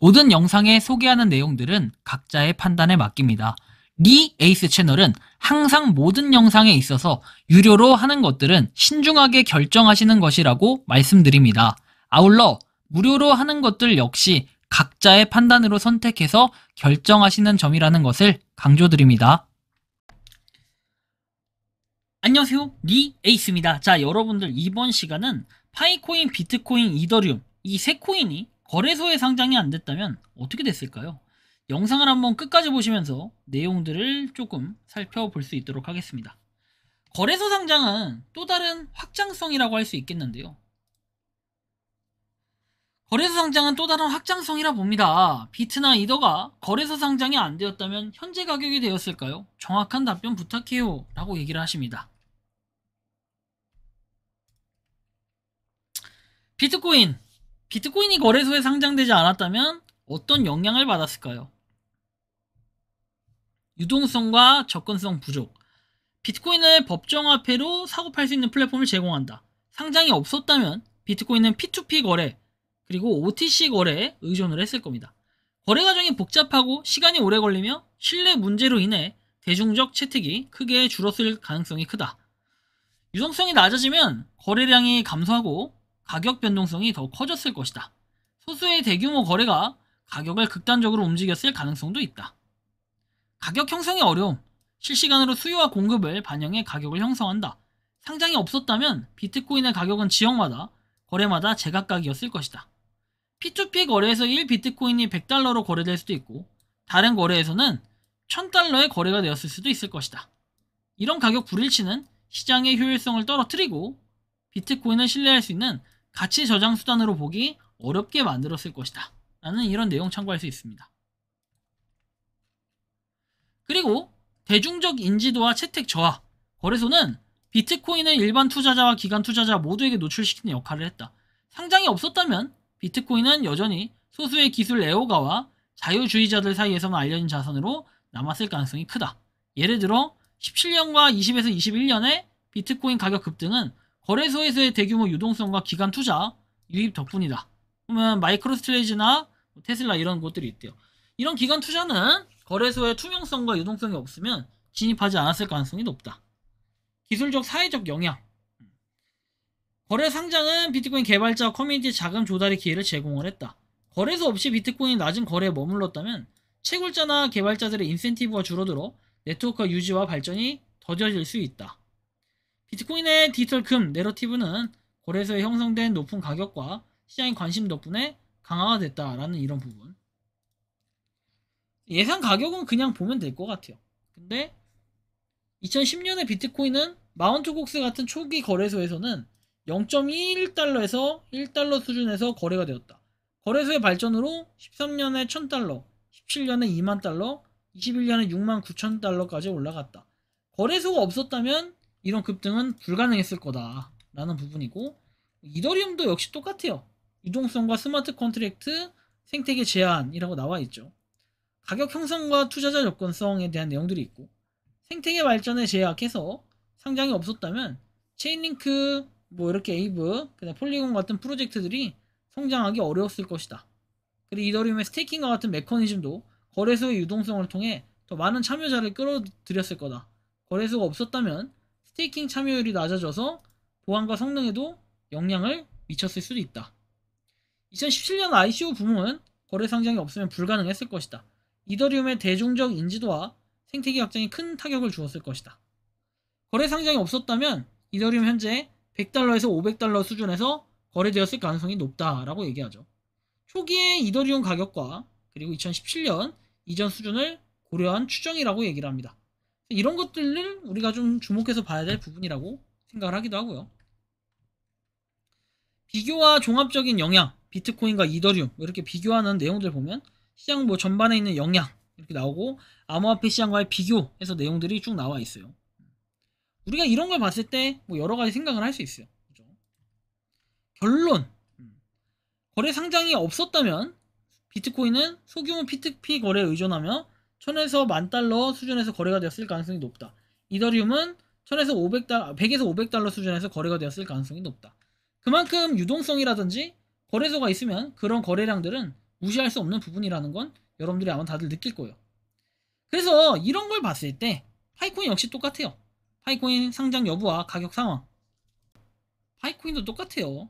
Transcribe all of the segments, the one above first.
모든 영상에 소개하는 내용들은 각자의 판단에 맡깁니다. 리 에이스 채널은 항상 모든 영상에 있어서 유료로 하는 것들은 신중하게 결정하시는 것이라고 말씀드립니다. 아울러 무료로 하는 것들 역시 각자의 판단으로 선택해서 결정하시는 점이라는 것을 강조드립니다. 안녕하세요, 리 에이스입니다. 자, 여러분들 이번 시간은 파이코인, 비트코인, 이더리움 이 세 코인이 거래소에 상장이 안 됐다면 어떻게 됐을까요? 영상을 한번 끝까지 보시면서 내용들을 조금 살펴볼 수 있도록 하겠습니다. 거래소 상장은 또 다른 확장성이라고 할 수 있겠는데요. 거래소 상장은 또 다른 확장성이라 봅니다. 비트나 이더가 거래소 상장이 안 되었다면 현재 가격이 되었을까요? 정확한 답변 부탁해요 라고 얘기를 하십니다. 비트코인이 거래소에 상장되지 않았다면 어떤 영향을 받았을까요? 유동성과 접근성 부족. 비트코인을 법정화폐로 사고 팔 수 있는 플랫폼을 제공한다. 상장이 없었다면 비트코인은 P2P 거래 그리고 OTC 거래에 의존을 했을 겁니다. 거래 과정이 복잡하고 시간이 오래 걸리며 신뢰 문제로 인해 대중적 채택이 크게 줄었을 가능성이 크다. 유동성이 낮아지면 거래량이 감소하고 가격 변동성이 더 커졌을 것이다. 소수의 대규모 거래가 가격을 극단적으로 움직였을 가능성도 있다. 가격 형성이 어려움. 실시간으로 수요와 공급을 반영해 가격을 형성한다. 상장이 없었다면 비트코인의 가격은 지역마다 거래마다 제각각이었을 것이다. P2P 거래에서 1비트코인이 100달러로 거래될 수도 있고 다른 거래에서는 1000달러의 거래가 되었을 수도 있을 것이다. 이런 가격 불일치는 시장의 효율성을 떨어뜨리고 비트코인을 신뢰할 수 있는 가치 저장 수단으로 보기 어렵게 만들었을 것이다 라는 이런 내용 참고할 수 있습니다. 그리고 대중적 인지도와 채택 저하. 거래소는 비트코인을 일반 투자자와 기관 투자자 모두에게 노출시키는 역할을 했다. 상장이 없었다면 비트코인은 여전히 소수의 기술 애호가와 자유주의자들 사이에서만 알려진 자산으로 남았을 가능성이 크다. 예를 들어 17년과 20에서 21년의 비트코인 가격 급등은 거래소에서의 대규모 유동성과 기관 투자 유입 덕분이다. 그러면 마이크로스트레이지나 테슬라 이런 곳들이 있대요. 이런 기관 투자는 거래소의 투명성과 유동성이 없으면 진입하지 않았을 가능성이 높다. 기술적 사회적 영향. 거래 상장은 비트코인 개발자 커뮤니티 자금 조달의 기회를 제공을 했다. 거래소 없이 비트코인이 낮은 거래에 머물렀다면 채굴자나 개발자들의 인센티브가 줄어들어 네트워크 유지와 발전이 더뎌질 수 있다. 비트코인의 디지털 금 내러티브는 거래소에 형성된 높은 가격과 시장의 관심 덕분에 강화가 됐다라는 이런 부분. 예상 가격은 그냥 보면 될 것 같아요. 근데 2010년에 비트코인은 마운트 곡스 같은 초기 거래소에서는 0.21달러에서 1달러 수준에서 거래가 되었다. 거래소의 발전으로 13년에 1000달러, 17년에 2만 달러, 21년에 6만 9천 달러까지 올라갔다. 거래소가 없었다면 이런 급등은 불가능했을 거다 라는 부분이고, 이더리움도 역시 똑같아요. 유동성과 스마트 컨트랙트 생태계 제한이라고 나와 있죠. 가격 형성과 투자자 접근성에 대한 내용들이 있고, 생태계 발전에 제약해서 상장이 없었다면 체인링크, 이렇게 에이브, 그다음 폴리곤 같은 프로젝트들이 성장하기 어려웠을 것이다. 그리고 이더리움의 스테이킹과 같은 메커니즘도 거래소의 유동성을 통해 더 많은 참여자를 끌어들였을 거다. 거래소가 없었다면 스테이킹 참여율이 낮아져서 보안과 성능에도 영향을 미쳤을 수도 있다. 2017년 ICO 붐은 거래 상장이 없으면 불가능했을 것이다. 이더리움의 대중적 인지도와 생태계 확장이 큰 타격을 주었을 것이다. 거래 상장이 없었다면 이더리움 현재 100달러에서 500달러 수준에서 거래되었을 가능성이 높다라고 얘기하죠. 초기의 이더리움 가격과 그리고 2017년 이전 수준을 고려한 추정이라고 얘기를 합니다. 이런 것들을 우리가 좀 주목해서 봐야 될 부분이라고 생각을 하기도 하고요. 비교와 종합적인 영향, 비트코인과 이더리움 이렇게 비교하는 내용들 보면 시장 전반에 있는 영향 이렇게 나오고, 암호화폐 시장과의 비교해서 내용들이 쭉 나와 있어요. 우리가 이런 걸 봤을 때 여러 가지 생각을 할 수 있어요. 그죠? 결론. 거래 상장이 없었다면 비트코인은 소규모 P2P 거래에 의존하며 1000에서 10,000달러 수준에서 거래가 되었을 가능성이 높다. 이더리움은 100에서 500달러 수준에서 거래가 되었을 가능성이 높다. 그만큼 유동성이라든지 거래소가 있으면 그런 거래량들은 무시할 수 없는 부분이라는 건 여러분들이 아마 다들 느낄 거예요. 그래서 이런 걸 봤을 때 파이코인 역시 똑같아요. 파이코인 상장 여부와 가격 상황. 파이코인도 똑같아요.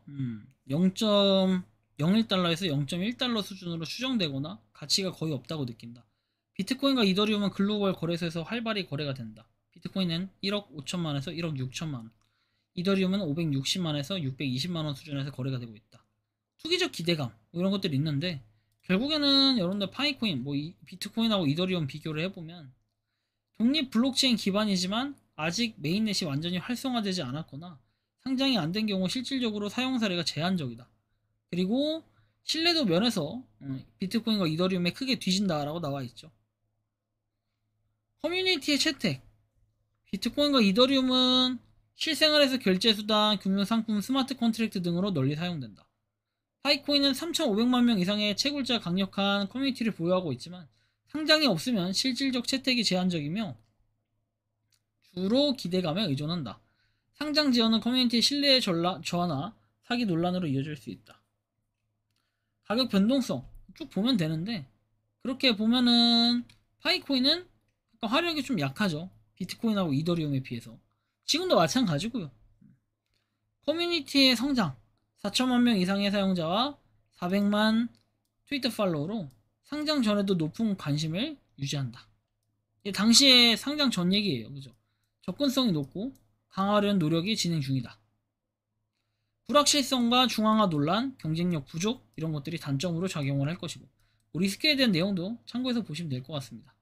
0.01달러에서 0.1달러 수준으로 추정되거나 가치가 거의 없다고 느낀다. 비트코인과 이더리움은 글로벌 거래소에서 활발히 거래가 된다. 비트코인은 1억 5천만에서 1억 6천만원, 이더리움은 560만에서 620만원 수준에서 거래가 되고 있다. 투기적 기대감 뭐 이런 것들이 있는데 결국에는 여러분들 파이코인, 비트코인하고 이더리움 비교를 해보면 독립 블록체인 기반이지만 아직 메인넷이 완전히 활성화되지 않았거나 상장이 안 된 경우 실질적으로 사용 사례가 제한적이다. 그리고 신뢰도 면에서 비트코인과 이더리움에 크게 뒤진다라고 나와 있죠. 커뮤니티의 채택. 비트코인과 이더리움은 실생활에서 결제수단, 금융상품, 스마트 컨트랙트 등으로 널리 사용된다. 파이코인은 3,500만 명 이상의 채굴자 강력한 커뮤니티를 보유하고 있지만 상장이 없으면 실질적 채택이 제한적이며 주로 기대감에 의존한다. 상장 지연은 커뮤니티의 신뢰의 저하나 사기 논란으로 이어질 수 있다. 가격 변동성 쭉 보면 되는데 그렇게 보면은 파이코인은 화력이 좀 약하죠. 비트코인하고 이더리움에 비해서. 지금도 마찬가지고요. 커뮤니티의 성장 4천만 명 이상의 사용자와 400만 트위터 팔로워로 상장 전에도 높은 관심을 유지한다. 이게 당시에 상장 전 얘기예요. 그죠? 접근성이 높고 강화하려는 노력이 진행 중이다. 불확실성과 중앙화 논란, 경쟁력 부족 이런 것들이 단점으로 작용을 할 것이고 리스크에 대한 내용도 참고해서 보시면 될 것 같습니다.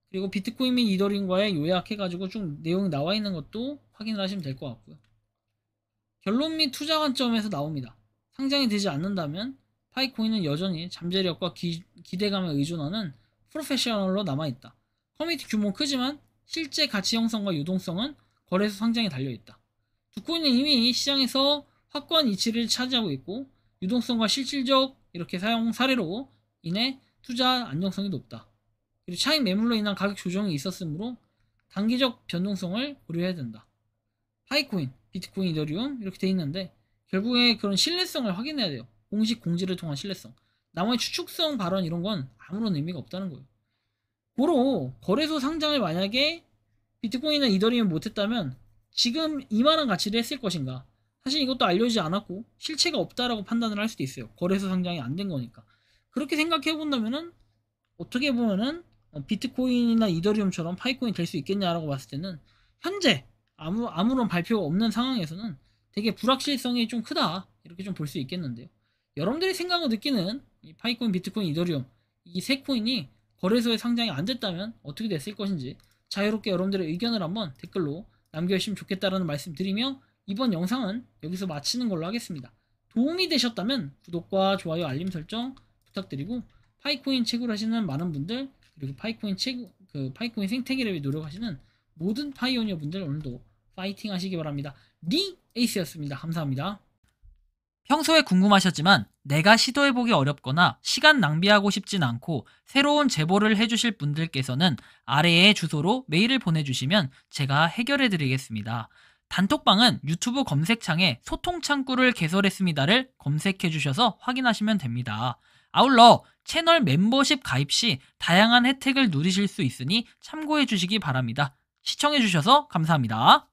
그리고 비트코인 및 이더리움과의 요약해가지고 좀 내용이 나와 있는 것도 확인을 하시면 될 것 같고요. 결론 및 투자 관점에서 나옵니다. 상장이 되지 않는다면 파이코인은 여전히 잠재력과 기대감에 의존하는 프로페셔널로 남아있다. 커뮤니티 규모는 크지만 실제 가치 형성과 유동성은 거래소 상장에 달려있다. 두 코인은 이미 시장에서 확고한 위치를 차지하고 있고 유동성과 실질적 이렇게 사용 사례로 인해 투자 안정성이 높다. 그리고 차익 매물로 인한 가격 조정이 있었으므로 단기적 변동성을 고려해야 된다. 파이코인, 비트코인, 이더리움 이렇게 돼 있는데 결국에 그런 신뢰성을 확인해야 돼요. 공식 공지를 통한 신뢰성. 나머지 추측성 발언 이런 건 아무런 의미가 없다는 거예요. 고로 거래소 상장을 만약에 비트코인이나 이더리움이 못했다면 지금 이만한 가치를 했을 것인가. 사실 이것도 알려지지 않았고 실체가 없다라고 판단을 할 수도 있어요. 거래소 상장이 안 된 거니까. 그렇게 생각해 본다면은 어떻게 보면은 비트코인이나 이더리움처럼 파이코인이 될 수 있겠냐라고 봤을 때는 현재 아무런 발표가 없는 상황에서는 되게 불확실성이 좀 크다 이렇게 좀 볼 수 있겠는데요. 여러분들이 생각하고 느끼는 이 파이코인, 비트코인, 이더리움 이 세 코인이 거래소에 상장이 안 됐다면 어떻게 됐을 것인지 자유롭게 여러분들의 의견을 한번 댓글로 남겨주시면 좋겠다라는 말씀 드리며 이번 영상은 여기서 마치는 걸로 하겠습니다. 도움이 되셨다면 구독과 좋아요, 알림 설정 부탁드리고 파이코인 채굴하시는 많은 분들 그리고 파이코인 생태계를 위해 노력하시는 모든 파이오니어 분들 오늘도 파이팅 하시기 바랍니다. 니 에이스였습니다. 감사합니다. 평소에 궁금하셨지만 내가 시도해보기 어렵거나 시간 낭비하고 싶진 않고 새로운 제보를 해주실 분들께서는 아래의 주소로 메일을 보내주시면 제가 해결해드리겠습니다. 단톡방은 유튜브 검색창에 소통창구를 개설했습니다를 검색해주셔서 확인하시면 됩니다. 아울러 채널 멤버십 가입 시 다양한 혜택을 누리실 수 있으니 참고해주시기 바랍니다. 시청해주셔서 감사합니다.